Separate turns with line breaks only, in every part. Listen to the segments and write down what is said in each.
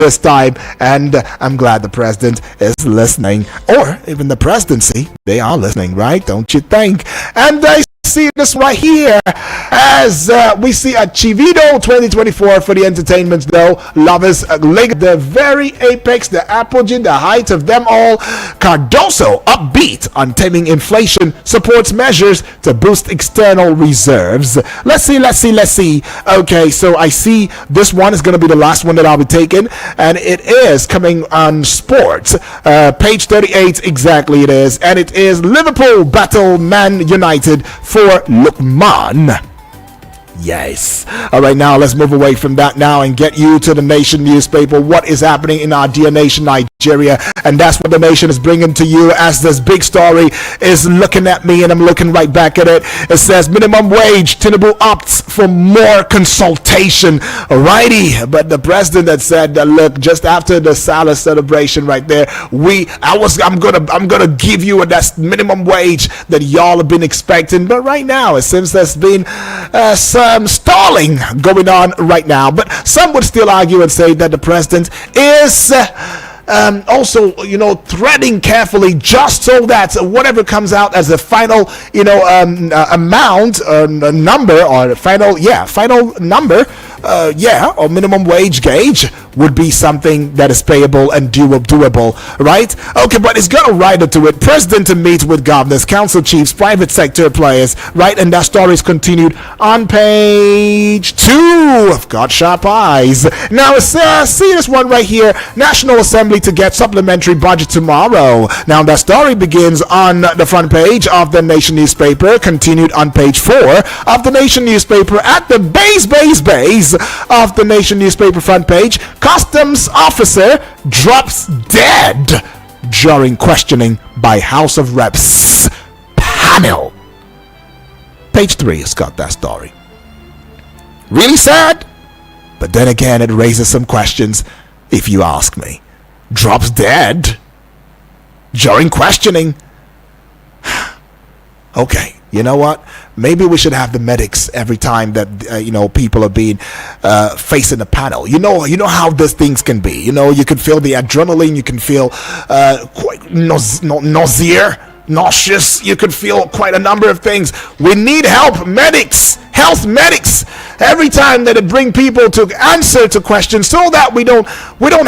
this time, and I'm glad the president is listening, or even the presidency. They are listening, right? Don't you think? And I see this right here as we see a Chivido 2024 for the entertainment though. Lovers Lake, the very apex, the apogee, the height of them all. Cardoso upbeat on taming inflation, supports measures to boost external reserves. Let's see. Okay, so I see this one is going to be the last one that I'll be taking, and it is coming on sports. Page 38 exactly it is, and it is Liverpool battle Man United for Lukman. Yes. All right, now let's move away from that now and get you to the Nation newspaper. What is happening in our dear nation, Nigeria? And that's what the Nation is bringing to you as this big story is looking at me and I'm looking right back at it. It says minimum wage, Tinubu opts for more consultation. Alrighty, but the president had said that look, just after the Salah celebration right there, I'm gonna give you that minimum wage that y'all have been expecting. But right now it seems there's been some stalling going on right now, but some would still argue and say that the president is also, threading carefully just so that whatever comes out as a final, amount, number, or final number, or minimum wage gauge would be something that is payable and doable, right? Okay, but it's got a rider to it. President to meet with governors, council chiefs, private sector players, right? And that story is continued on page 2. I've got sharp eyes. Now, see this one right here. National Assembly to get supplementary budget tomorrow. Now, that story begins on the front page of the Nation newspaper, continued on page 4 of the Nation newspaper at the base of the Nation newspaper front page. Customs officer drops dead during questioning by House of Reps panel. Page 3 has got that story. Really sad, but then again it raises some questions if you ask me. Drops dead during questioning. Okay, you know what? Maybe we should have the medics every time that people are being facing a panel. You know how these things can be. You can feel the adrenaline. You can feel quite nauseous. You could feel quite a number of things. We need help, medics, health medics, every time that it bring people to answer to questions, so that we don't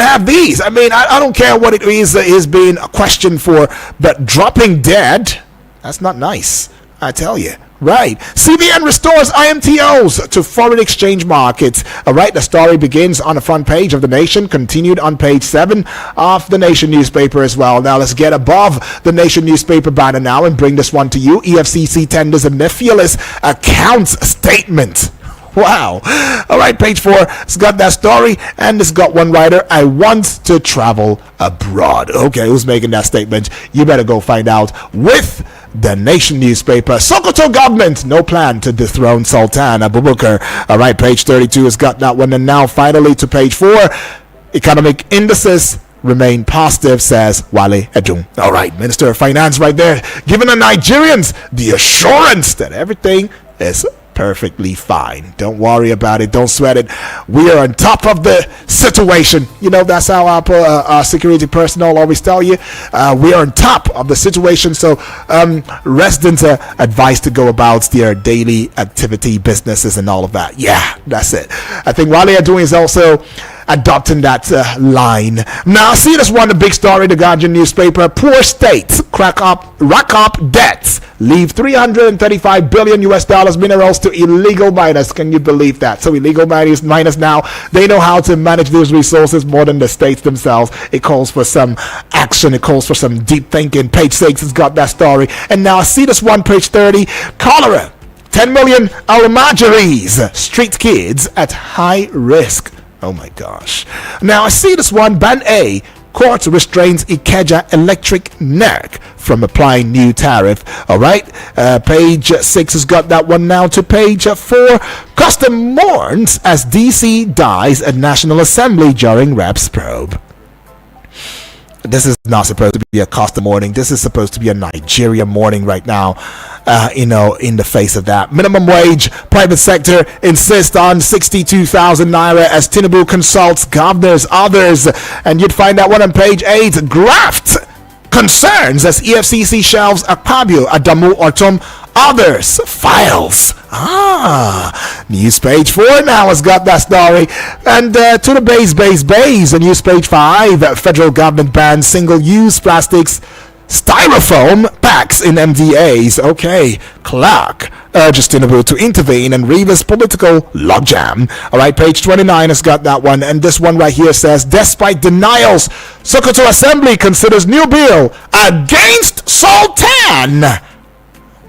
have these. I mean, I don't care what it is being a question for, but dropping dead, that's not nice, I tell you. Right. CBN restores IMTOs to foreign exchange markets. All right. The story begins on the front page of the Nation, continued on page 7 of the Nation newspaper as well. Now let's get above the Nation newspaper banner now and bring this one to you. EFCC tenders a nebulous accounts statement. Wow. All right, page 4. It's got that story, and it's got one writer. I want to travel abroad. Okay, who's making that statement? You better go find out with the Nation newspaper. Sokoto government, no plan to dethrone Sultan Abubakar. All right, page 32 has got that one. And now finally to page 4. Economic indices remain positive, says Wale Edun. All right, Minister of Finance right there, giving the Nigerians the assurance that everything is perfectly fine. Don't worry about it. Don't sweat it. We are on top of the situation. That's how our security personnel always tell you. We are on top of the situation. So residents are advised to go about their daily activity, businesses, and all of that. Yeah, that's it. I think what they are doing is also adopting that line. Now, see this one, the big story, the Guardian newspaper. Poor states rack up debts, leave $335 billion minerals to illegal miners. Can you believe that? So illegal miners now, they know how to manage these resources more than the states themselves. It calls for some action. It calls for some deep thinking. Page 6 has got that story. And now see this one, page 30. Cholera. 10 million Almajiris, street kids at high risk. Oh my gosh. Now I see this one, Band A. Court restrains Ikeja Electric NERC from applying new tariff. All right. Page 6 has got that one now to page 4. Custom mourns as DC dies at National Assembly during Reps probe. This is not supposed to be a Costa morning. This is supposed to be a Nigeria morning right now. In the face of that. Minimum wage, private sector insists on 62,000 naira as Tinubu consults governors, others. And you'd find that one on page 8. Graft concerns as EFCC shelves Akpabio, Adamu, Ortom, others files. News page 4 now has got that story. And to the base. On news page 5, federal government bans single-use plastics styrofoam packs in MVAs. Okay, Clark urges Tinubu to intervene and reverse political logjam. Alright, page 29 has got that one. And this one right here says, despite denials, Sokoto Assembly considers new bill against Sultan.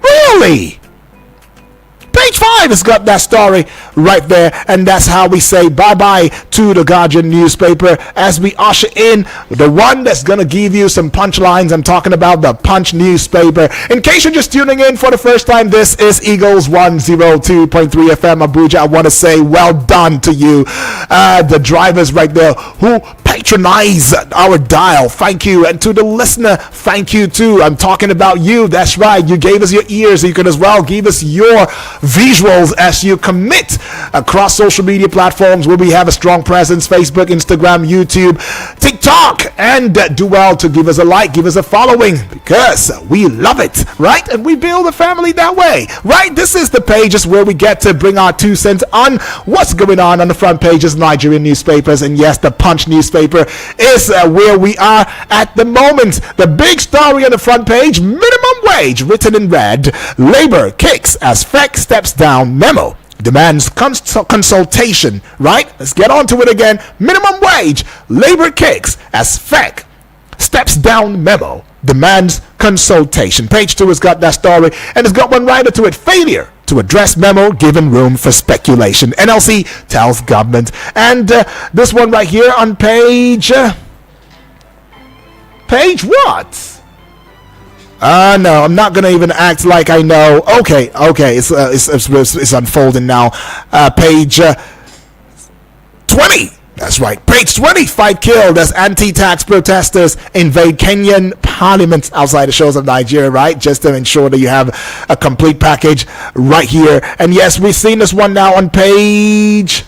Really? Page 5 has got that story right there, and that's how we say bye-bye to the Guardian newspaper as we usher in the one that's going to give you some punchlines. I'm talking about the Punch newspaper. In case you're just tuning in for the first time, this is Eagles 102.3 FM Abuja. I want to say well done to you, the drivers right there who patronize our dial. Thank you. And to the listener, thank you too. I'm talking about you. That's right. You gave us your ears. You can as well give us your visuals as you commit across social media platforms where we have a strong presence: Facebook, Instagram, YouTube, TikTok. And do well to give us a like, give us a following, because we love it, right? And we build a family that way, right? This is the pages where we get to bring our 2 cents on what's going on the front pages of Nigerian newspapers. And yes, the Punch newspaper is where we are at the moment. The big story on the front page: minimum wage, written in red. Labor kicks as FEC steps down memo demands consultation. Right, let's get on to it again. Minimum wage, labor kicks as FEC steps down memo demands consultation. Page 2 has got that story, and it's got one writer to it: failure to address memo given room for speculation, NLC tells government. And this one right here on page what? No, I'm not gonna even act like I know. Okay, it's unfolding now. Page 20. That's right. Page 20. 5 killed as anti-tax protesters invade Kenyan parliament outside the shores of Nigeria. Right, just to ensure that you have a complete package right here. And yes, we've seen this one now on page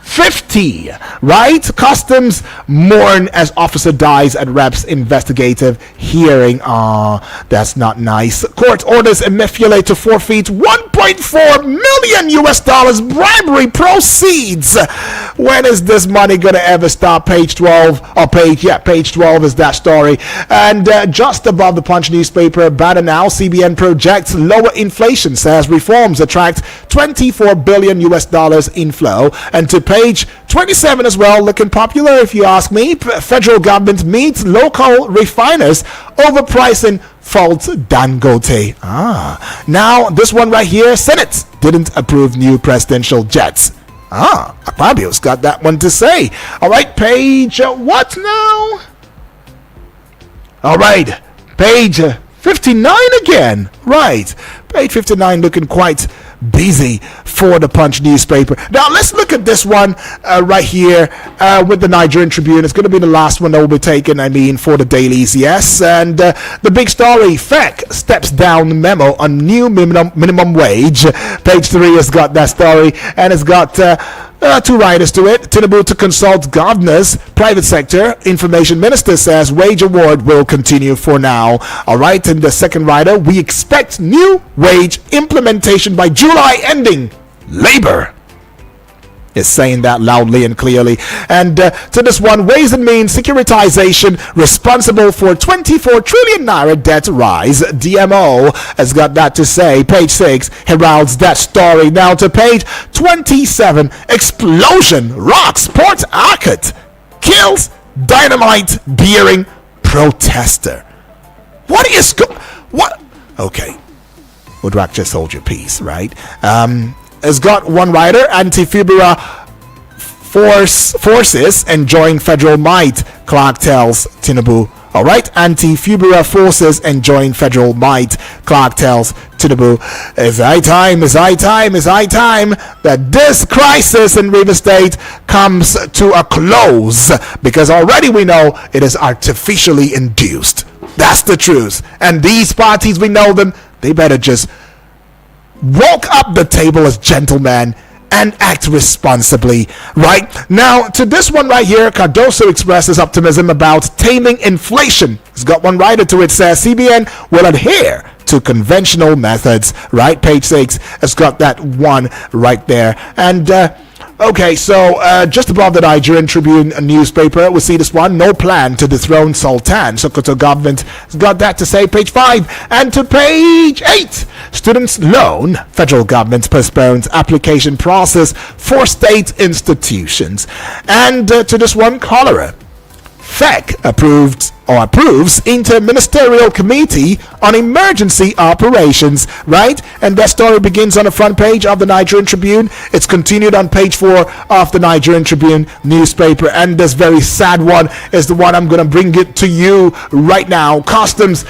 50, right? Customs mourn as officer dies at reps investigative hearing. That's not nice. Court orders Emefiele to forfeit $1.4 million bribery proceeds. When is this money gonna ever stop? Page 12, or page 12 is that story. And just above the Punch newspaper banner now, CBN projects lower inflation, says reforms attract $24 billion inflow. And to page 27 as well, looking popular if you ask me. Federal government meets local refiners over pricing faults Dangote. Now this one right here: Senate didn't approve new presidential jets. Akpabio's got that one to say. All right, page what now? All right, page 59 again. Right, page 59 looking quite busy for the Punch newspaper. Now let's look at this one right here with the Nigerian Tribune. It's going to be the last one that will be taken, for the dailies, yes. And the big story: FEC steps down memo on new minimum wage. Page 3 has got that story, and it's got 2 writers to it. Tinubu to consult governors. Private sector information minister says wage award will continue for now. All right, and the second writer: we expect new wage implementation by July ending. Labor is saying that loudly and clearly. And to this one: Ways and Means securitization responsible for 24 trillion naira debt rise. DMO has got that to say. Page 6 heralds that story. Now to page 27: explosion rocks Port Harcourt, kills dynamite bearing protester. What is what? Okay, Udrak, just hold your peace, right? Has got one writer: anti-Fibula forces enjoying federal might. Clark tells Tinubu All right, anti-Fubara forces enjoying federal might. Clark tells Tinubu, it's high time that this crisis in Rivers State comes to a close, because already we know it is artificially induced. That's the truth. And these parties, we know them, they better just walk up the table as gentlemen and act responsibly. Right now, to this one right here, Cardoso expresses optimism about taming inflation. He's got one right to it. Says CBN will adhere to conventional methods. Right, page 6 has got that one right there. And okay, so just above the Nigerian Tribune newspaper, we see this one: no plan to dethrone Sultan. Sokoto government has got that to say, page 5. And to page 8, students' loan, federal government postpones application process for state institutions. And to this one, cholera. FEC approves Interministerial Committee on Emergency Operations, right? And that story begins on the front page of the Nigerian Tribune. It's continued on page 4 of the Nigerian Tribune newspaper. And this very sad one is the one I'm going to bring it to you right now. Customs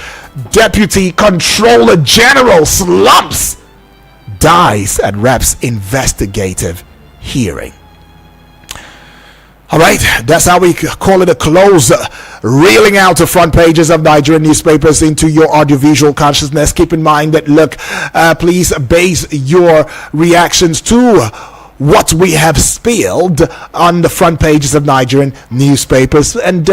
Deputy Controller General slumps, dies at Rep's investigative hearing. All right, that's how we call it a close. Reeling out the front pages of Nigerian newspapers into your audiovisual consciousness. Keep in mind that, look, please base your reactions to what we have spilled on the front pages of Nigerian newspapers, and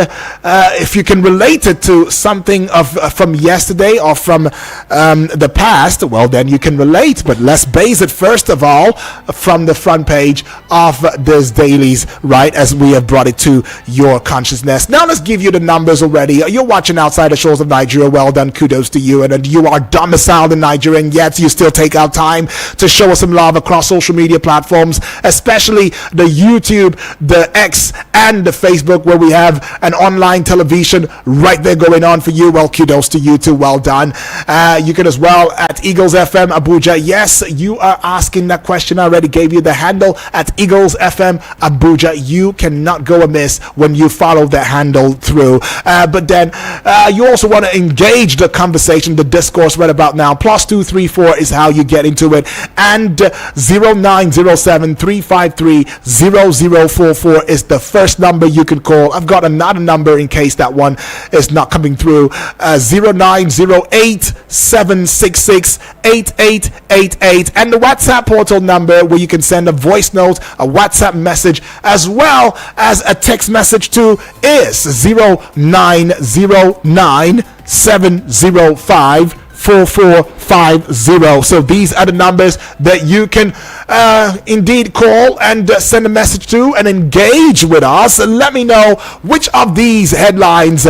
if you can relate it to something from yesterday or from the past, well, then you can relate. But let's base it first of all from the front page of this dailies, right, as we have brought it to your consciousness. Now let's give you the numbers already. You're watching outside the shores of Nigeria. Well done, kudos to you. And you are domiciled in Nigeria, and yet you still take out time to show us some love across social media platforms, especially the YouTube, the X, and the Facebook, where we have an online television right there going on for you. Well, kudos to you too. Well done. You can as well at Eagles FM Abuja. Yes, you are asking that question. I already gave you the handle at Eagles FM Abuja. You cannot go amiss when you follow that handle through. But then you also want to engage the conversation, the discourse right about now. +234 is how you get into it, and 0907-353-0044 is the first number you can call. I've got another number in case that one is not coming through. 0908-766-8888, and the WhatsApp portal number where you can send a voice note, a WhatsApp message, as well as a text message to is 0909-705-4450. So these are the numbers that you can indeed call and send a message to and engage with us. Let me know which of these headlines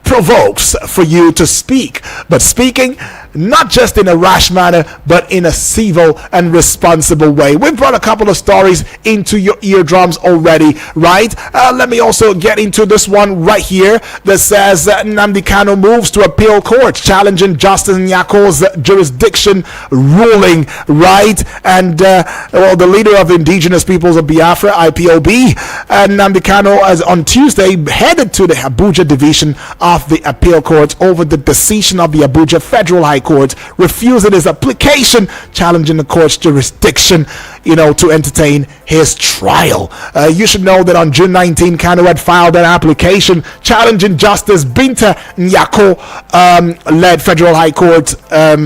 provokes for you to speak, but speaking not just in a rash manner, but in a civil and responsible way. We've brought a couple of stories into your eardrums already, right? Let me also get into this one right here that says Nnamdi Kanu moves to appeal court challenging Justice Nyako's jurisdiction ruling, right? And the leader of the Indigenous Peoples of Biafra, IPOB, Nnamdi Kanu, on Tuesday headed to the Abuja division of the appeal court over the decision of the Abuja Federal High Court refusing his application challenging the court's jurisdiction, to entertain his trial. You should know that on June 19, Kanu had filed an application challenging Justice Binta Nyako led Federal High Court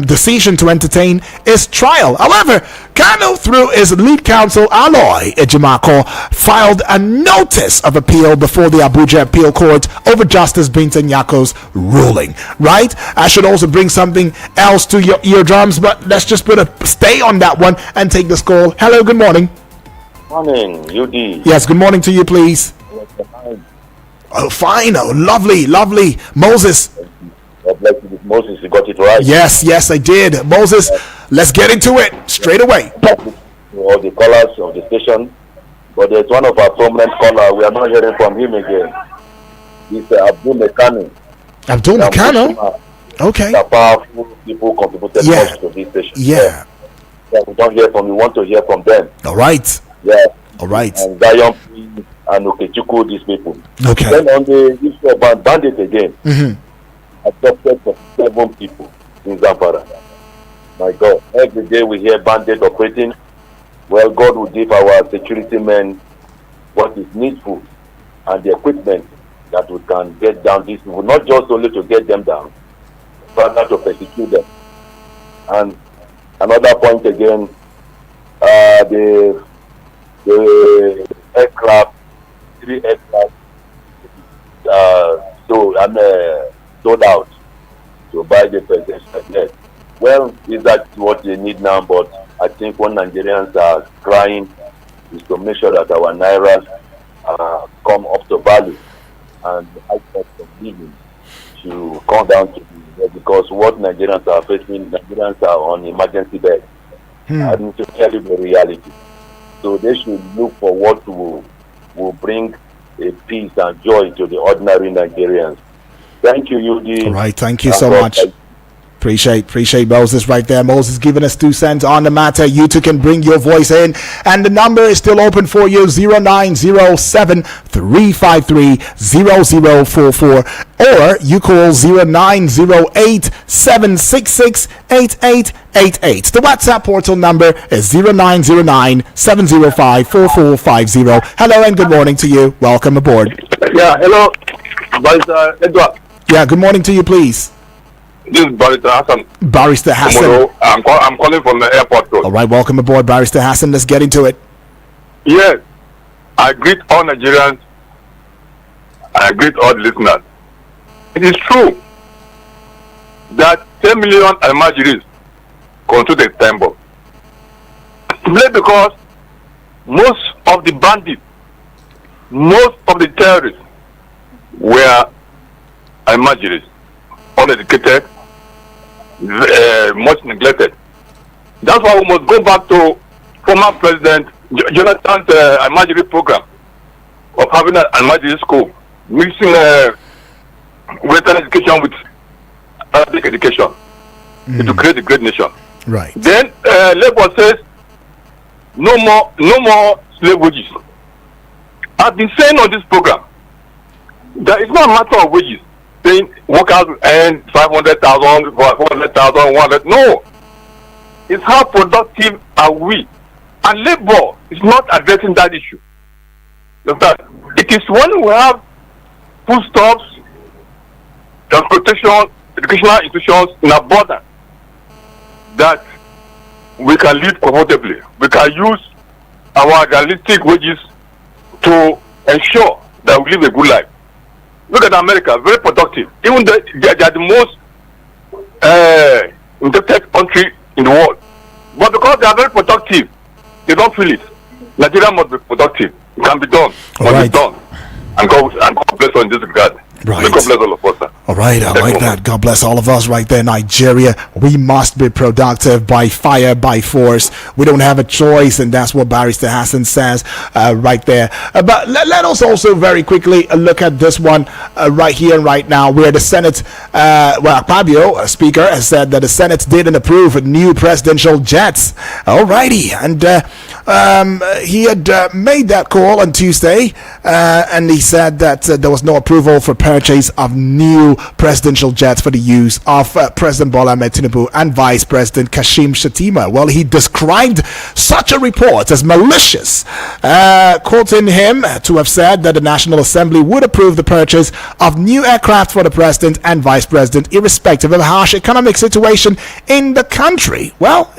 decision to entertain his trial. However, Kanu, through his lead counsel Aloy Ejimako, filed a notice of appeal before the Abuja Appeal Court over Justice Binta Nyako's ruling. Right? I should also bring something else to your eardrums, but let's just stay on that one and take this call. Hello, good morning.
Morning, UD.
Yes, good morning to you, please. Oh, fine. Oh, lovely. Moses.
God bless you, Moses. You got it right.
Yes, I did. Moses, let's get into it straight away.
All the callers of the station, but there's one of our prominent callers. We are not hearing from him again. He's Abdul Mekano.
Abdul Mekano? Okay.
The powerful people contributed much to this station.
Yeah.
We don't hear from. We want to hear from them.
All right.
Yeah.
All right.
And Zion, and Okechukwu, these people.
Okay.
Then on the issue of bandit again,
Mm-hmm.
adopted for 7 people in Zamfara. My God, every day we hear bandit operating. Well, God will give our security men what is needful and the equipment that we can get down these people, not just only to get them down, but not to persecute them. And another point again, the aircraft, 3 aircraft, sold out to buy the presidential jet. Well, is that what they need now? But I think what Nigerians are crying is to make sure that our naira come up to value and the high cost of living to come down to the, because what Nigerians are facing, Nigerians are on emergency bed. I need to tell you the reality. So they should look for what will bring a peace and joy to the ordinary Nigerians. Thank you, Yudi.
All right, thank you so much. Appreciate Moses right there. Moses giving us 2 cents on the matter. You too can bring your voice in, and the number is still open for you: 0907-353-0044, or you call 0908-766-8888. The WhatsApp portal number is 0909-705-4450. Hello and good morning to you. Welcome aboard.
Yeah, hello, Barrister Edward.
Yeah, good morning to you, please.
This is Barrister Hassan.
Barrister Hassan.
I'm calling from the airport road.
All right, welcome aboard, Barrister Hassan. Let's get into it.
Yes, I greet all Nigerians. I greet all listeners. It is true that 10 million Almajiris control the temple. Simply because most of the bandits, most of the terrorists were Almajiris, uneducated, much neglected. That's why we must go back to former President Jonathan's Almajiri program of having an Almajiri school, mixing Western education with Arabic education to create a great nation.
Right.
Then Labour says no more slave wages. I've been saying on this program that it's not a matter of wages. Saying workers earn 500,000, 400,000, 100. No, it's how productive are we, and Labour is not addressing that issue. It is when we have foodstuffs, transportation, educational institutions in abundance that we can live comfortably. We can use our realistic wages to ensure that we live a good life. Look at America, very productive. Even they are the most indebted country in the world. But because they are very productive, they don't feel it. Nigeria must be productive. It can be done. Must be done. And God bless us in this regard.
Right.
God bless all of us, sir.
All right, I like that. God bless all of us right there. Nigeria, we must be productive by fire, by force. We don't have a choice, and that's what Barrister Hassan says right there. But let us also very quickly look at this one right here and right now, where the Senate, Akpabio, Speaker, has said that the Senate didn't approve new presidential jets. All righty, and he had made that call on Tuesday, and he said that there was no approval for purchase of new presidential jets for the use of President Bola Ahmed Tinubu and Vice President Kashim Shettima. Well, he described such a report as malicious, quoting him to have said that the National Assembly would approve the purchase of new aircraft for the President and Vice President, irrespective of the harsh economic situation in the country. Well,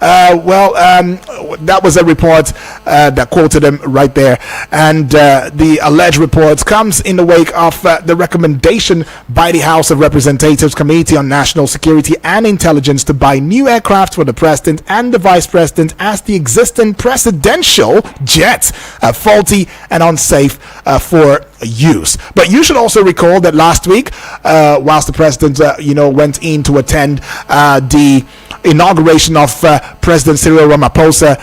that was a report that quoted him right there, and the alleged report comes in the wake of the recommendation by the House of Representatives Committee on National Security and Intelligence to buy new aircraft for the President and the Vice President, as the existing presidential jets are faulty and unsafe for use. But you should also recall that last week, whilst the President went in to attend the inauguration of President Cyril Ramaphosa,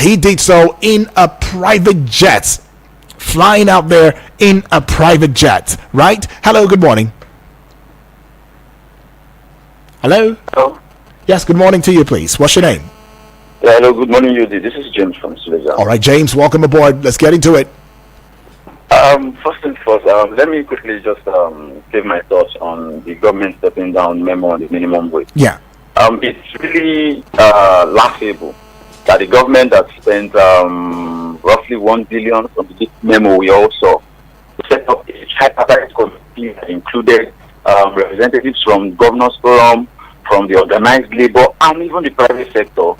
he did so in a private jet, flying out there in a private jet, right? Hello, good morning. Hello?
Hello?
Yes, good morning to you, please. What's your name?
Yeah, hello, good morning, Yudi. This is James from Suleja.
All right, James, welcome aboard. Let's get into it.
First and first, let me quickly just give my thoughts on the government stepping down memo on the minimum wage.
Yeah.
It's really laughable that the government has spent roughly 1 billion on this memo. We also set up a tripartite committee that included representatives from Governors Forum, from the organized labor, and even the private sector.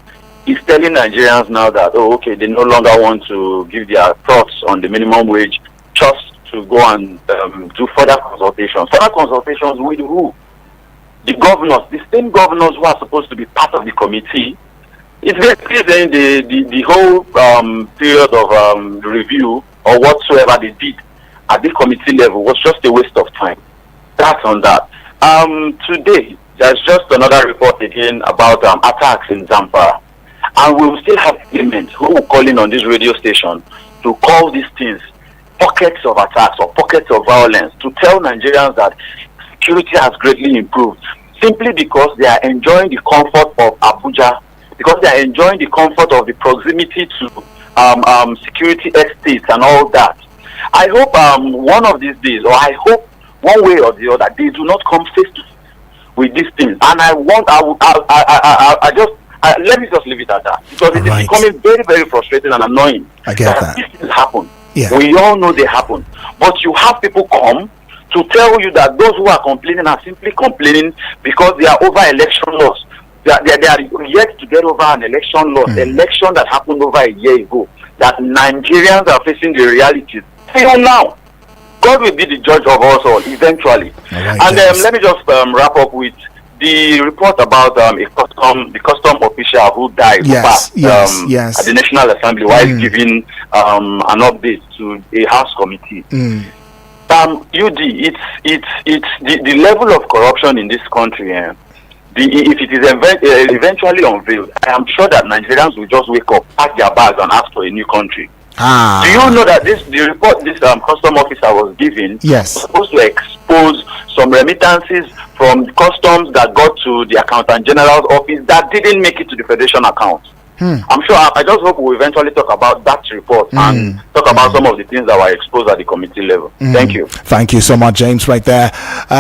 Is telling Nigerians now that, okay, they no longer want to give their thoughts on the minimum wage, just to go and do further consultations. Further consultations with who? The governors, the same governors who are supposed to be part of the committee. It's basically saying the whole period of review or whatsoever they did at the committee level was just a waste of time. That's on that. Today, there's just another report again about attacks in Zamfara. And we will still have elements who will call in on this radio station to call these things pockets of attacks or pockets of violence, to tell Nigerians that security has greatly improved, simply because they are enjoying the comfort of Abuja, because they are enjoying the comfort of the proximity to security estates and all that. I hope one of these days, or I hope one way or the other, they do not come face to face with these things. And let me just leave it at that, because it is becoming very, very frustrating and annoying.
I get that.
These things happen.
Yeah.
We all know they happen. But you have people come to tell you that those who are complaining are simply complaining because they are over election laws. They are yet to get over an election law, election that happened over a year ago, that Nigerians are facing the realities. Till now, God will be the judge of us all eventually. And let me just wrap up with the report about the custom official who died at the National Assembly while giving an update to a House committee. It's the level of corruption in this country. If it is eventually unveiled, I am sure that Nigerians will just wake up, pack their bags, and ask for a new country. Do you know that the report this custom officer was given was supposed to expose some remittances from customs that got to the Accountant General's office that didn't make it to the Federation account? I'm sure. I just hope we'll eventually talk about that report and talk about some of the things that were exposed at the committee level. Thank you.
Thank you so much, James. Right there,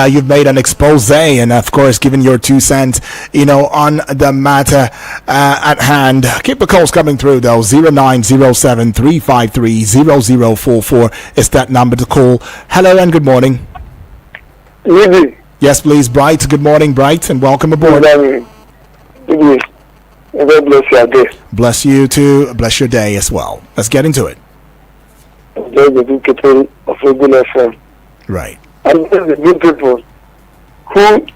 you've made an expose, and of course, given your 2 cents, on the matter at hand. Keep the calls coming through, though. 0907 353 0044 is that number to call. Hello and good morning.
Really?
Yes, please, Bright. Good morning, Bright, and welcome aboard.
Good morning. God bless your day.
Bless you too. Bless your day as well. Let's get into it.
There's the good people of regular FM.
Right.
And there's the good people who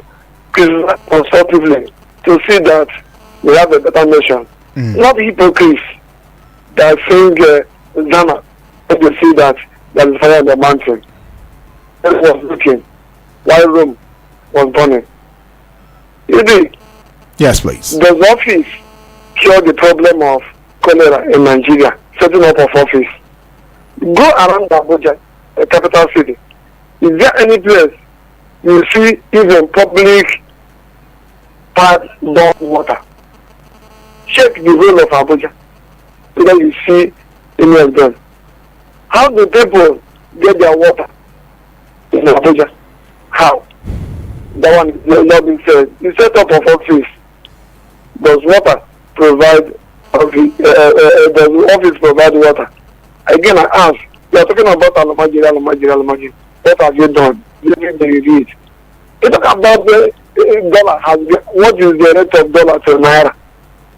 criticize constructively to see that we have a better nation. Not hypocrites that sing Zama when they see that there is fire on the mountain. It was looking while Rome was burning.
Yes, please.
Does office cure the problem of cholera in Nigeria? Setting up of office. Go around Abuja, the capital city. Is there any place you see even public pipe bomb water? Check the whole of Abuja, so that you see any of them. How do people get their water in Abuja? How? That one is not being said. The setup of office. Does water provide? Does the office provide water? Again, I ask. You are talking about Alumajiri. What have you done? Living the review. You talk about the dollar. What is the rate of dollar to naira?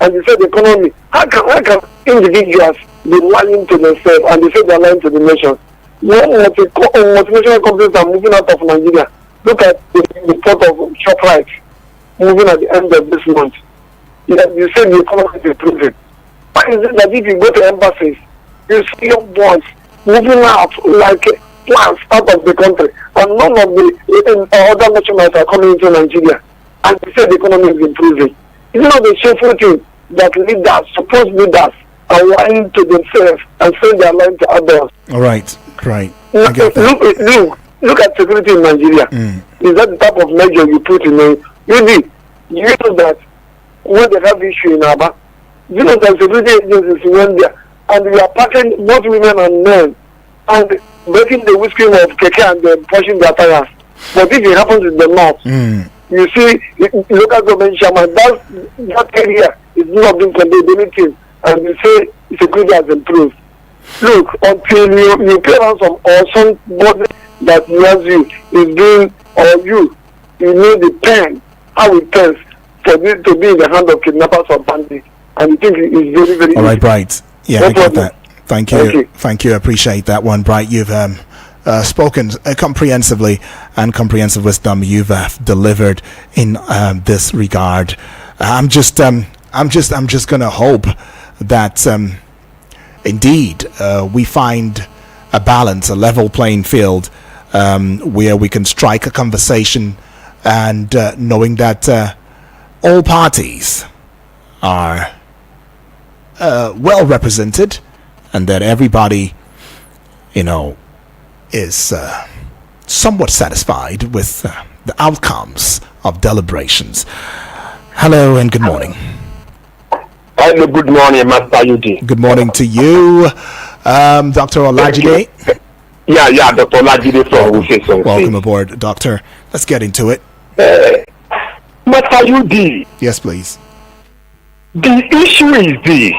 And you say the economy. How can individuals be lying to themselves and they say they are lying to the nation? Multinational companies are moving out of Nigeria. Look at the report of ShopRite moving at the end of this month. You say the economy is improving. Why is it that if you go to embassies, you see young boys moving out like plants out of the country, and none of the other nationals are coming into Nigeria, and you say the economy is improving? Is it not a shameful thing that leaders, supposed leaders, are lying to themselves and saying they are lying to others?
All right.
Look at security in Nigeria. Is that the type of measure you put in? Maybe you know that when they have issue in Aba, you know that security agencies went there and we are packing both women and men, and breaking the windscreen of keke and pushing their tires. But if it happens in the north, you see, local government chairman, that area is not doing anything, and you say security has improved. Look, until you pay ransom or somebody that knows you is doing, or you know the pain, how it pains for this to be in the hand of kidnappers or bandits. And I think it's very, very
all right,
easy.
Bright. Yeah,
No
I get
problem.
that. Thank you. I appreciate that one, Bright. You've spoken comprehensively, and comprehensive wisdom you've delivered in this regard. I'm just gonna hope that indeed we find a balance, a level playing field, where we can strike a conversation, and knowing that all parties are well represented, and that everybody, is somewhat satisfied with the outcomes of deliberations. Hello and good morning.
Hello, good morning, Master Yudi.
Good morning to you, Dr. Olajide.
Yeah, Dr. Olajide from Wuse.
Welcome aboard, Doctor. Let's get into it.
Master Yudi,
Yes, please.
the issue is this: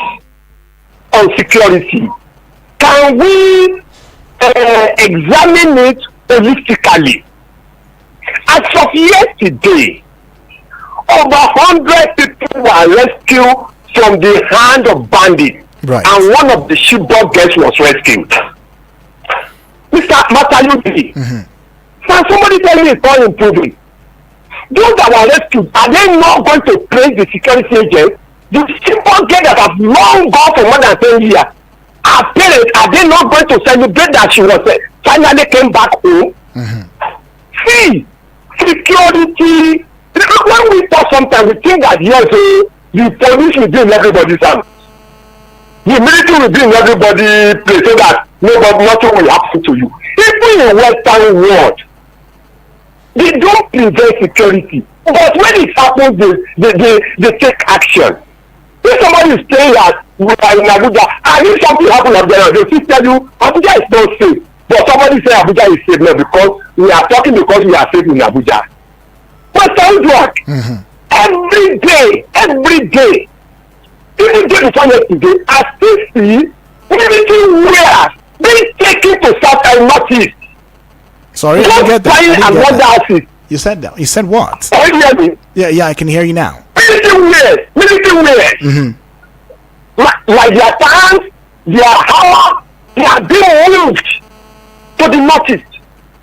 on security. Can we examine it holistically? As of yesterday, over 100 people were rescued from the hand of bandits,
Right.
and one of the shipboard guests was rescued. Mr. Matayuti, now somebody tell me it's not improving. Those that were rescued, are they not going to praise the security agents? The shipboard guest that have long gone for more than 10 years, her parents, are they not going to celebrate that she was finally came back home? See, security, when we talk sometimes, we think that yes, the police will be in everybody's hands. The military will be in everybody's place so that nothing will happen to you. Even in Western world, they don't prevent security. But when it happens, they take action. If somebody is saying that we are in Abuja, and if something happens up there, they will tell you Abuja is not safe. But somebody say Abuja is safe now because we are talking because we are safe in Abuja. But sounds like every day, even day before yesterday, I still see military wears being taken to South and Northeast.
Sorry, I didn't get that. I
Buying
didn't get
another
that.
houses.
You said that. You said what?
Can you hear me?
Yeah, I can hear you now.
Military wears. Like their tanks, their hammer, they are being moved to the northeast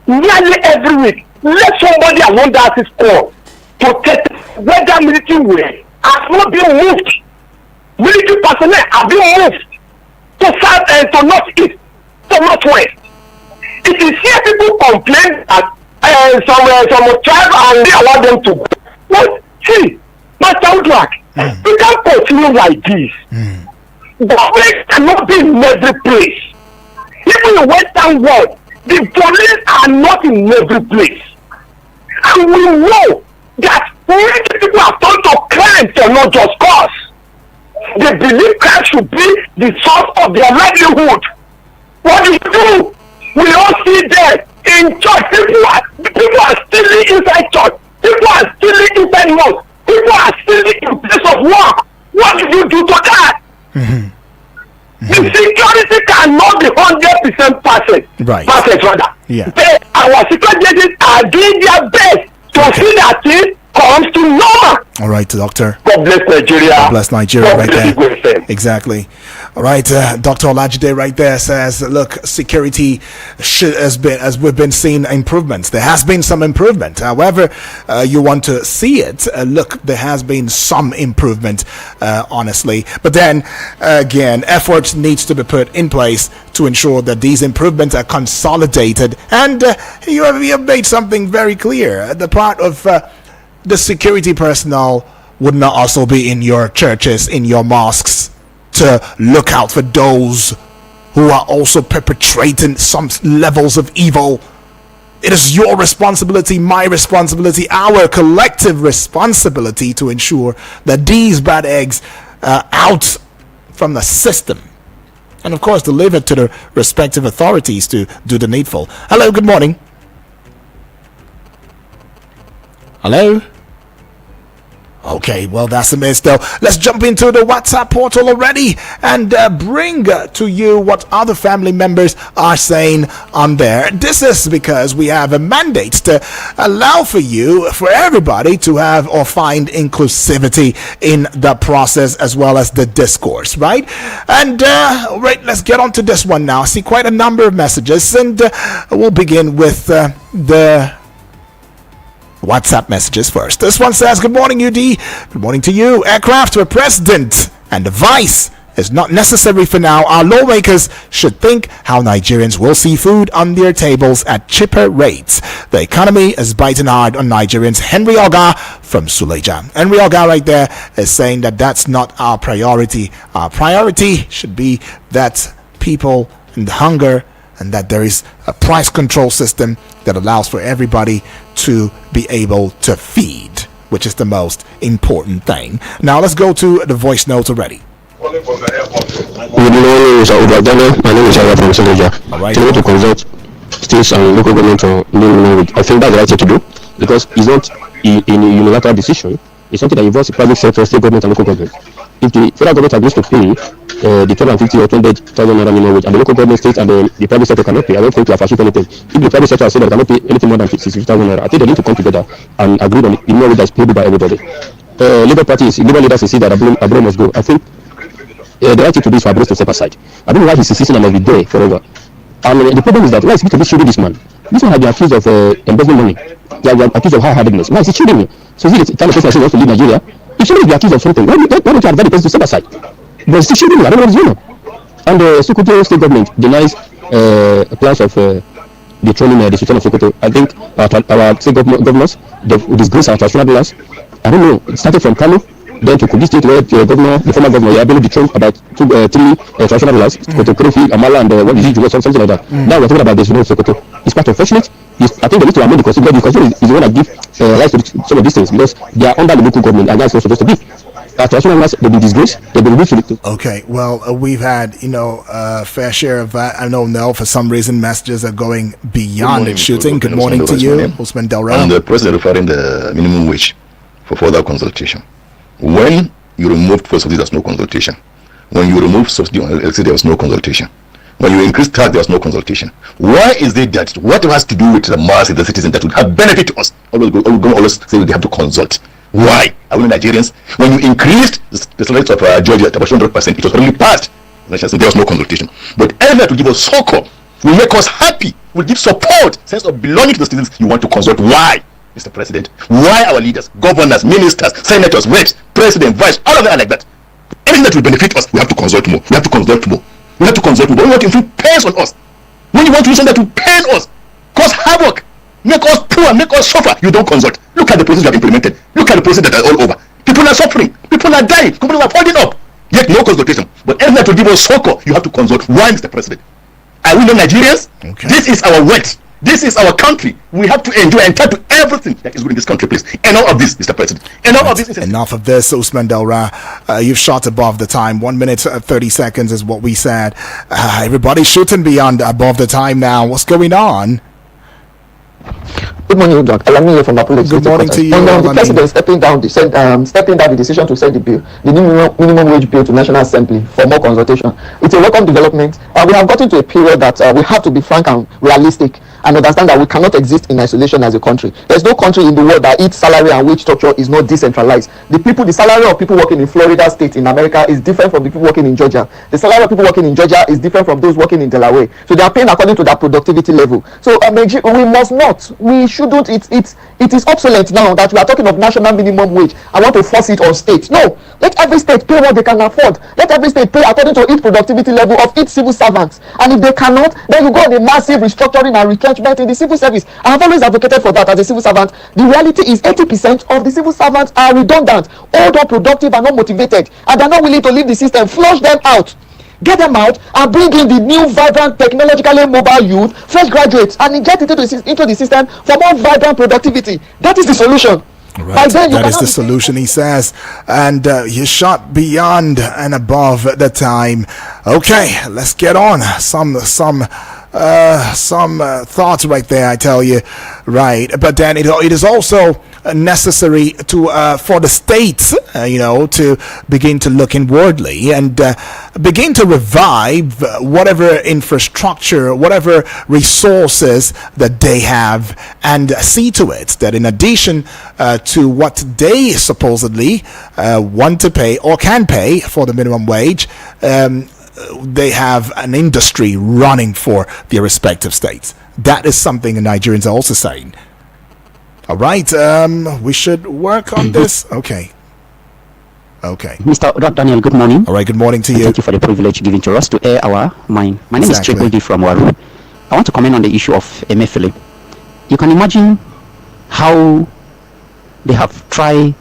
nearly every week. Let somebody along that is called to test whether military wear has not been moved. Military personnel are being moved to south and to northeast, to northwest. It is here people complain that some tribe and they allow them to go. Well, see, Master Udrak, we can't continue like this. Government cannot be in every place. Even in the Western world, the police are not in every place. And we know that many people have turned to crime for not just cause. They believe crime should be the source of their livelihood. What do you do? We all see that in church. People are stealing inside church. People are stealing inside mosque. People are stealing in place of work. What do you do to that? The security cannot be 100% perfect.
Right.
Perfect, rather.
Yeah.
But our security agents are doing their best to see that things comes to normal.
All right, Doctor.
God bless Nigeria.
God bless Nigeria,
God
right
bless
there.
Igwe FM.
Exactly. All right, Dr. Olajide right there says, look, security as we've been seeing improvements. There has been some improvement. However, you want to see it, look, there has been some improvement, honestly. But then, again, efforts needs to be put in place to ensure that these improvements are consolidated. And you have made something very clear. The part of the security personnel would not also be in your churches, in your mosques, to look out for those who are also perpetrating some levels of evil. It is your responsibility, my responsibility, our collective responsibility to ensure that these bad eggs are out from the system. and of course to leave it to the respective authorities to do the needful. Hello, good morning. Hello? Okay, well, that's a miss, though. Let's jump into the WhatsApp portal already and bring to you what other family members are saying on there. This is because we have a mandate to allow for everybody to have or find inclusivity in the process as well as the discourse, right? And, right, let's get on to this one now. I see quite a number of messages, and we'll begin with the WhatsApp messages first. This one says, good morning, UD. Good morning to you. Aircraft for president and the vice is not necessary for now. Our lawmakers should think how Nigerians will see food on their tables at cheaper rates. The economy is biting hard on Nigerians. Henry Oga from Suleja. Henry Oga right there is saying that that's not our priority. Our priority should be that people and hunger, and that there is a price control system that allows for everybody to be able to feed, which is the most important thing. Now let's go to the voice notes already.
Good morning, Mr. Obadana. My name is Aya from Suleja.
All right.
To consult states and local government on minimum wage, I think that's the right thing to do, because it's not a unilateral decision. It's something that involves the private sector, state government, and local government. If the federal government agrees to pay the 250 or 200,000 naira minimum wage, and the local government, state, and the private sector cannot pay, I don't think we have achieved anything. If the private sector has said that cannot pay anything more than 60,000 naira, I think they need to come together and agree on the minimum wage that's payable by everybody. Labour parties, Labour leaders say that Abro must go. I think the right thing to do is for Abro to step aside. I don't know why he's insisting and must be there forever. And the problem is that why is he to be shielding this man? This man had been accused of embezzling money. They are accused of hard-headedness. Why is he shielding him? So is he the kind of person that wants to leave Nigeria? If somebody be accused of something, why don't you advise the person to step aside? But he's still shielding him. I don't know what he's doing. And the Sokoto state government denies plans of the training the Sultan of Sokoto. I think our state governors, they disgrace our traditional rulers. I don't know. It started from Kano, then to Kogi State, where the former governor, Yabelo dethroned about 3 traditional rulers, Sokoto, Krofi, Amala, and what is it, something like that. Now we're talking about the Sultan of Sokoto. It's quite unfortunate. I think they need to amend the constitution, because is the one that gives rights to some of these things, because they are under the local government, and that's not supposed to be. Traditional rulers, they've been disgraced, they've been removed.
Okay, well, we've had, a fair share of that. I know now for some reason messages are going beyond it shooting. Good morning to you, Usman Delra.
And the president referring the minimum wage for further consultation. When you removed fuel subsidy, there's no consultation. When you remove subsidy on electricity, there was no consultation. When you increase tax, there was no consultation. Why is it that whatever has to do with the mass of the citizen that would have benefit to us, always say they have to consult? Why? Are we Nigerians? When you increased the salary of Georgia to 100%, it was already passed. So there was no consultation. But everyone to give us succor will make us happy, will give support, sense of belonging to the citizens. You want to consult. Why, Mr. President? Why our leaders, governors, ministers, senators, reps, president, vice, all of them are like that? Anything that will benefit us, we have to consult more. We have to consult more. We have to consult more. When you want to inflict pain on us, when you want to do something that will pain us, cause havoc, make us poor, make us suffer, you don't consult. Look at the process you have implemented. Look at the process that are all over. People are suffering. People are dying. Companies are falling up. Yet no consultation. But everything that will give us succor, you have to consult. Why, Mr. President? Are we not Nigerians?
Okay.
This is our wealth. This is our country. We have to enjoy and entitled to everything that is within this country, please. Enough of this, Mr. President. Enough of this.
Enough of this, Usman Delra. You've shot above the time. 1 minute 30 seconds is what we said. Everybody's shooting beyond above the time now. What's going on?
Good morning, Doc. Alami here from Apollo.
Good morning to you.
The president stepping down the decision to send the minimum wage bill to National Assembly for more consultation. It's a welcome development. We have gotten to a period that we have to be frank and realistic and understand that we cannot exist in isolation as a country. There's no country in the world that its salary and wage structure is not decentralized. The salary of people working in Florida State in America is different from the people working in Georgia. The salary of people working in Georgia is different from those working in Delaware. So they are paying according to their productivity level. So we must not. We shouldn't. It is obsolete now that we are talking of national minimum wage. I want to force it on states. No, let every state pay what they can afford. Let every state pay according to its productivity level of its civil servants. And if they cannot, then you go on a massive restructuring and retrenchment in the civil service. I have always advocated for that as a civil servant. The reality is 80% of the civil servants are redundant, old, unproductive, and not motivated, and they're not willing to leave the system. Flush them out. Get them out and bring in the new, vibrant, technologically mobile youth, fresh graduates, and inject it into the system for more vibrant productivity. That is the solution.
Right, that is the solution, he says, and you shot beyond and above the time. Okay, let's get on. Some thoughts right there, I tell you, right? But then it is also necessary to for the states, to begin to look inwardly and begin to revive whatever infrastructure, whatever resources that they have, and see to it that in addition to what they supposedly want to pay or can pay for the minimum wage, they have an industry running for their respective states. That is something the Nigerians are also saying. All right, we should work on this. Okay.
Mr. Daniel, good morning.
All right, good morning to you.
Thank you for the privilege given to us to air our mind. My name is Triple D from Waru. I want to comment on the issue of Emefiele. You can imagine how they have tried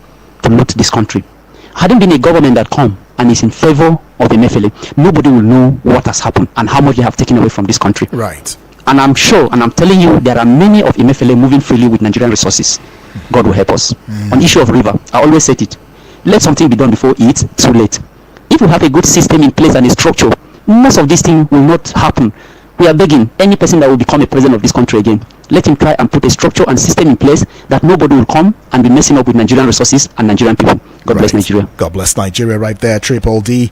to loot this country. Hadn't been a government that come and is in favor of Emefiele, nobody will know what has happened and how much they have taken away from this country.
Right.
And I'm sure, and I'm telling you, there are many of Emefiele moving freely with Nigerian resources. God will help us. On the issue of river, I always said it. Let something be done before it's too late. If we have a good system in place and a structure, most of these things will not happen. We are begging any person that will become a president of this country again, let him try and put a structure and system in place that nobody will come and be messing up with Nigerian resources and Nigerian people. God bless Nigeria.
God bless Nigeria right there, Triple D.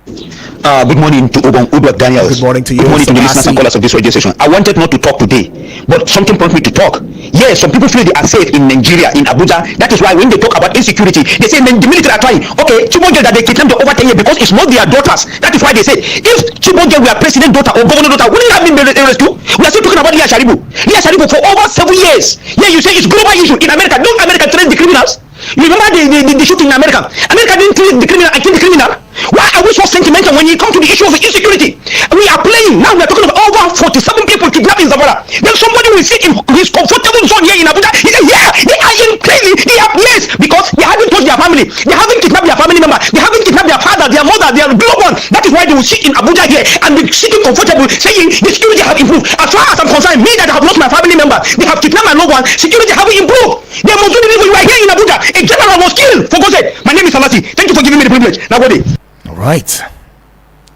Good morning to Udwak Daniel.
Good morning to you.
Good morning to the listeners and callers of this radio station. I wanted not to talk today, but something prompted me to talk. Yes, some people feel they are safe in Nigeria, in Abuja. That is why when they talk about insecurity, they say the military are trying. Okay, Chibonge that they kidnapped over 10 years because it's not their daughters. That is why they say if Chibonge were president daughter or governor daughter, wouldn't it have been rescued? We are still talking about Lia Sharibu. Lia Sharibu for over 7 years. Yeah, you say it's global issue in America. Don't America train the criminals? You remember the shooting in America? America didn't kill the criminal and kill the criminal. Why are we so sentimental when it comes to the issue of insecurity? We are playing. Now we are talking about over 47 people kidnapped in Zamora. Then somebody will sit in his comfortable zone here in Abuja. He says, yeah, they are in crazy. They have yes, because they haven't touched their family. They haven't kidnapped their family member. They haven't kidnapped their father, their mother, their loved one. That is why they will sit in Abuja here and be sitting comfortable, saying the security have improved. As far as I'm concerned, me that have lost my family member, they have kidnapped my loved one, security haven't improved. They must do the people. You are here in Abuja. A general was killed. For God's sake. My name is Salasi. Thank you for giving me the privilege. Now, buddy.
All right.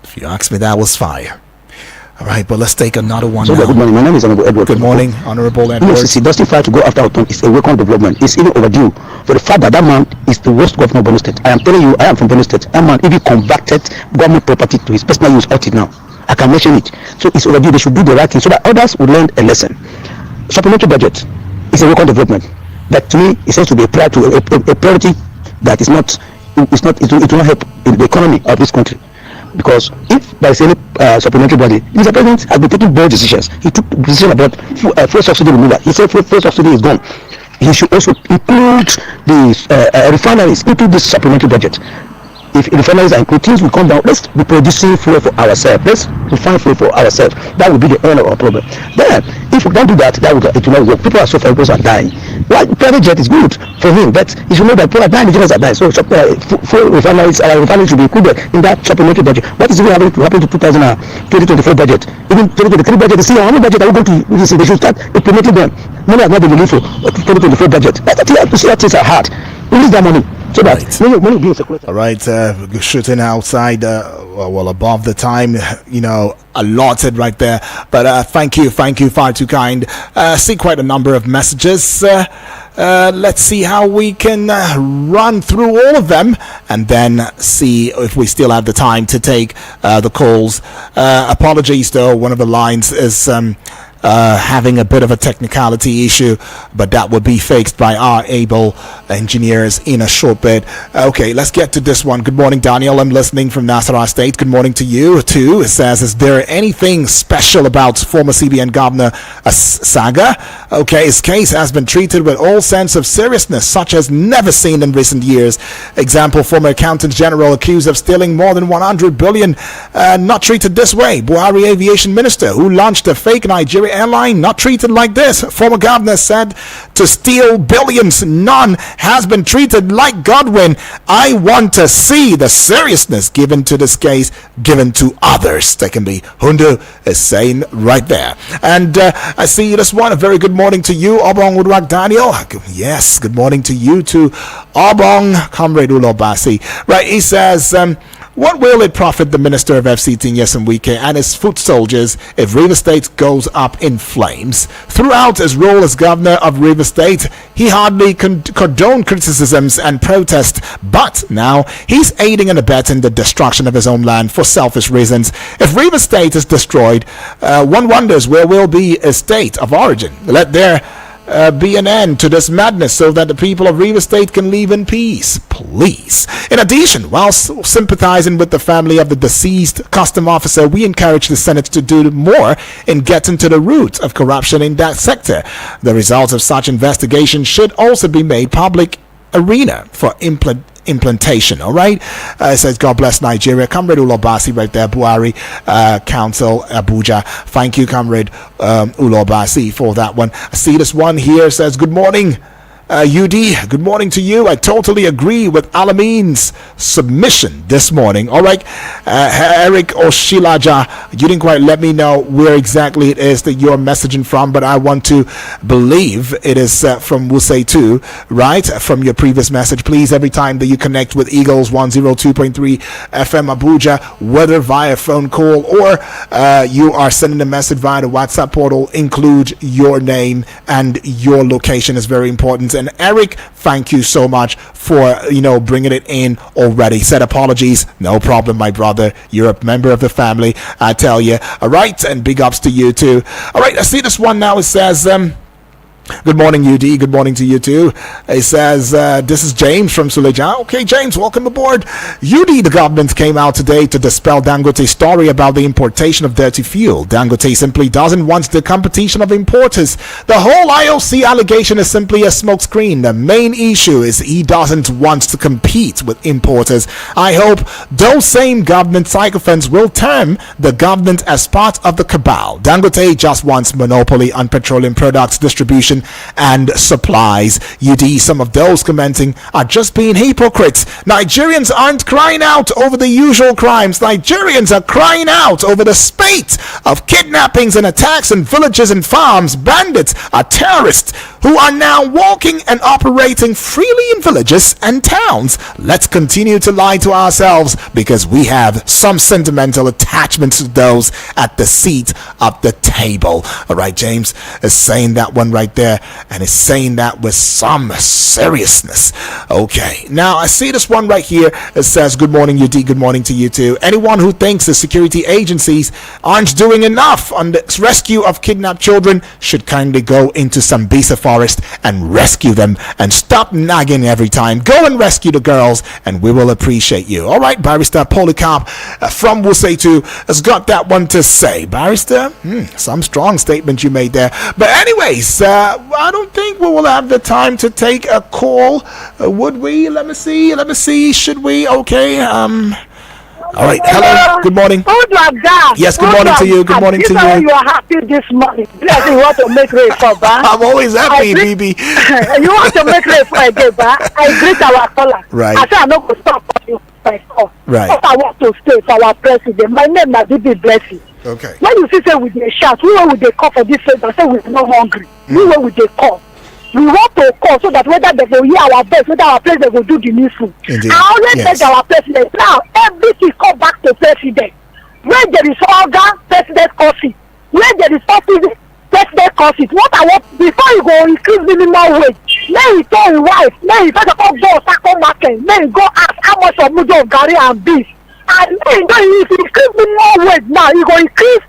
If you ask me, that was fire. All right, but let's take another one.
So,
now.
good morning. My name is Honorable Edward.
Good morning, Honorable Edward.
EFCC justified to go after Oton is a welcome development. It's even overdue for the fact that that man is the worst governor of Borno State. I am telling you, I am from Borno State. That man even converted government property to his personal use out it now. I can mention it. So it's overdue. They should do the right thing so that others will learn a lesson. Supplementary budget is a welcome development. That to me it seems to be a priority that is not. It will not help in the economy of this country. Because if there is any supplementary body, Mr. President has been taking bold decisions. He took decision about fuel subsidy removal. He said fuel subsidy is gone. He should also include the refineries into this supplementary budget. If refineries are included, things will come down. Let's be producing fuel for ourselves. Let's refine fuel for ourselves. That will be the end of our problem. Then, if we don't do that, it will not work. People are suffering, people are dying. Well, private jet is good for him, but you should know that people are dying, Nigerians are dying. So, fuel refineries should be included in that supplementary budget. What is going to happen to 2024 budget? Even 2023 budget, see how many budget are we going to use? They should start implementing them. Money has not been released for 2024 budget. But to see how things are hard. Release that money. So that money being circulated.
All right, shooting outside, above the time, allotted right there. But thank you, far too kind. See quite a number of messages. Let's see how we can run through all of them and then see if we still have the time to take the calls. Apologies though, one of the lines is having a bit of a technicality issue, but that would be fixed by our able engineers in a short bit. Okay, let's get to this one. Good morning, Daniel. I'm listening from Nasarawa State. Good morning to you too. It says, is there anything special about former CBN Governor Saga? Okay, his case has been treated with all sense of seriousness such as never seen in recent years. Example, former accountant general accused of stealing more than 100 billion, not treated this way. Buhari aviation minister who launched a fake Nigerian Nigeria airline not treated like this. Former governor said to steal billions, none has been treated like Godwin. I want to see the seriousness given to this case given to others. Secondly, Hundu is saying right there. And I see this one. A very good morning to you, Obong Woodrock Daniel. Yes, good morning to you too, Obong, Comrade Ulobasi. Right, he says, what will it profit the Minister of FCT Nyesom Wike and his foot soldiers if Rivers State goes up in flames? Throughout his role as governor of Rivers State, he hardly condoned criticisms and protests, but now he's aiding and abetting the destruction of his homeland for selfish reasons. If Rivers State is destroyed, one wonders where will be a state of origin. Let there be an end to this madness so that the people of Rivers State can live in peace, please. In addition, while sympathizing with the family of the deceased custom officer, we encourage the Senate to do more in getting to the root of corruption in that sector. The results of such investigation should also be made public arena for implementation. All right, it says God bless Nigeria. Comrade Ulobasi right there, Buhari Council Abuja. Thank you, Comrade Ulobasi, for that one. I see this one here says good morning, UD, good morning to you. I totally agree with Alamin's submission this morning. All right, Eric Oshilaja, you didn't quite let me know where exactly it is that you're messaging from, but I want to believe it is from Wuse 2, right? From your previous message. Please, every time that you connect with Eagles 102.3 FM Abuja, whether via phone call or you are sending a message via the WhatsApp portal, include your name and your location is very important. And Eric, thank you so much for bringing it in already. Said apologies, no problem, my brother. You're a member of the family, I tell you. All right, and big ups to you too. All right, I see this one now. It says good morning, UD. Good morning to you too. It says, this is James from Suleja. Okay, James, welcome aboard. UD, the government came out today to dispel Dangote's story about the importation of dirty fuel. Dangote simply doesn't want the competition of importers. The whole IOC allegation is simply a smokescreen. The main issue is he doesn't want to compete with importers. I hope those same government sycophants will term the government as part of the cabal. Dangote just wants monopoly on petroleum products distribution and supplies. UD, some of those commenting are just being hypocrites. Nigerians aren't crying out over the usual crimes. Nigerians are crying out over the spate of kidnappings and attacks in villages and farms. Bandits are terrorists who are now walking and operating freely in villages and towns. Let's continue to lie to ourselves because we have some sentimental attachment to those at the seat of the table. All right, James is saying that one right there, and is saying that with some seriousness. Okay, now I see this one right here. It says good morning, UD. Good morning to you too. Anyone who thinks the security agencies aren't doing enough on the rescue of kidnapped children should kindly go into Sambisa forest and rescue them and stop nagging every time. Go and rescue the girls and we will appreciate you. All right, Barrister Polycarp from Wuse 2 has got that one to say. Barrister, some strong statement you made there. But anyways, I don't think we will have the time to take a call. Would we? Let me see. Should we? Okay. All right. Hello. Good morning. Yes. Good morning to you. Good morning to you.
You are happy this morning. You want to make rain for Ba.
I'm always happy, BB.
You want to make rain for a day, Ba. I greet our caller.
Right.
I say I'm not going to stop you myself.
Right.
If I want to stay for our president, my name is BB Blessing.
Okay.
When you see say we dey shout, we will dey call for this place and say we are not hungry. We will dey call. We want to call so that whether they will hear our best, whether our president will do the needful. I always beg our president. Now everything come back to president. Where there is organ, president calls it. Where there is office, president calls it. What I want before you go increase minimum wage, then you tell your wife, then you first of all go Sako market, then you go ask how much of mudu of garri and beef. And then you increase minimum wage now, you go increase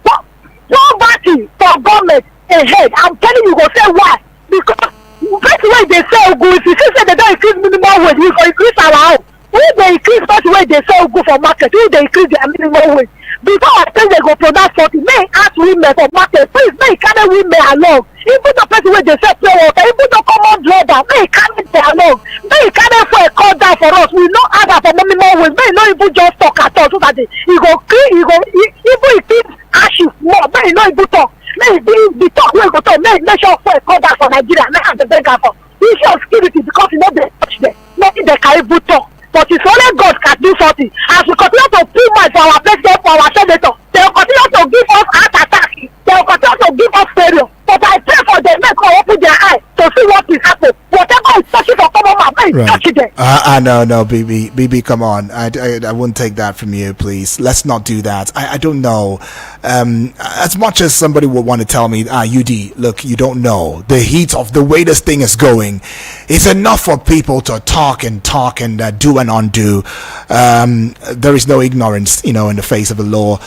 poverty for government ahead. I'm telling you, go say why? Because first way they sell goods, if you say they don't increase minimum wage, we go increase our own. If they increase first way they sell goods for market, if they increase their minimum wage, before I say they go produce 40, may ask women for market, please may carry women along. Even the person where they sell pure water, even the common driver, may carry them along. May carry for a call down for us. We not ask for minimum wage. May not even just talk at all so that he go clean, he go even if it ashes more, may not even talk. Make the talk wey go talk, make sure for come back for Nigeria, make am dey beg am for. Issue of security because you no dey touch them, make they carry boot talk. But it's only God can do something. As we continue to put mind for our president, for our senator, they will continue to give us heart attack. They will continue to give us failure. But I pray for them, make them open their eyes to see what is happening. Whatever is touching for common man, make it touch them.
No, BB, come on. I wouldn't take that from you, please. Let's not do that. I don't know. As much as somebody would want to tell me, UD, look, you don't know the heat of the way this thing is going. It's enough for people to talk and do and undo. There is no ignorance, in the face of the law,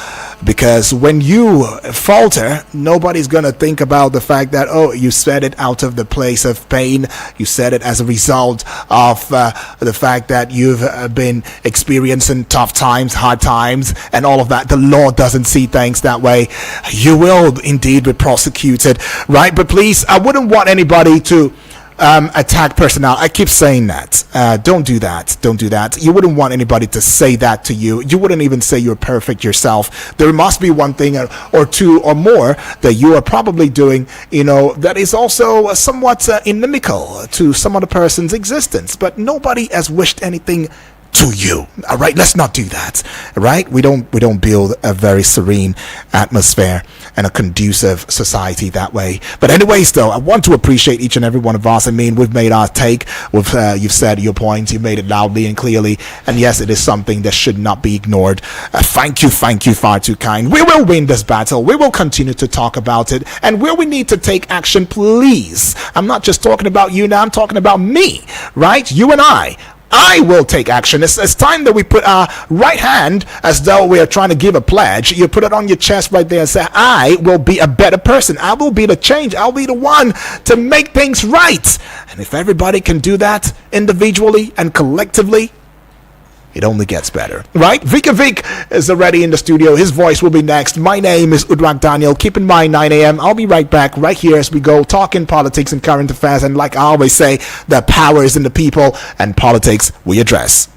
because when you falter, nobody's gonna think about the fact that, oh, you said it out of the place of pain. You said it as a result of the fact that you've been experiencing tough times, hard times, and all of that. The law doesn't see things that way. You will indeed be prosecuted, right? But please, I wouldn't want anybody to attack personnel. I keep saying that. Don't do that. You wouldn't want anybody to say that to you. You wouldn't even say you're perfect yourself. There must be one thing or two or more that you are probably doing, that is also somewhat inimical to some other person's existence. But nobody has wished anything to you. All right, let's not do that. Right? We don't build a very serene atmosphere and a conducive society that way. But anyways, though, I want to appreciate each and every one of us. I mean, we've made our take. You've said your points. You've made it loudly and clearly. And yes, it is something that should not be ignored. Thank you, far too kind. We will win this battle. We will continue to talk about it. And where we need to take action, please. I'm not just talking about you now. I'm talking about me. Right? You and I will take action. It's time that we put our right hand as though we are trying to give a pledge. You put it on your chest right there and say, I will be a better person. I will be the change. I'll be the one to make things right. And if everybody can do that individually and collectively, it only gets better, right? Vika Vic is already in the studio. His voice will be next. My name is Udrak Daniel. Keep in mind, 9 a.m. I'll be right back right here as we go talking politics and current affairs. And like I always say, the power is in the people, and politics we address.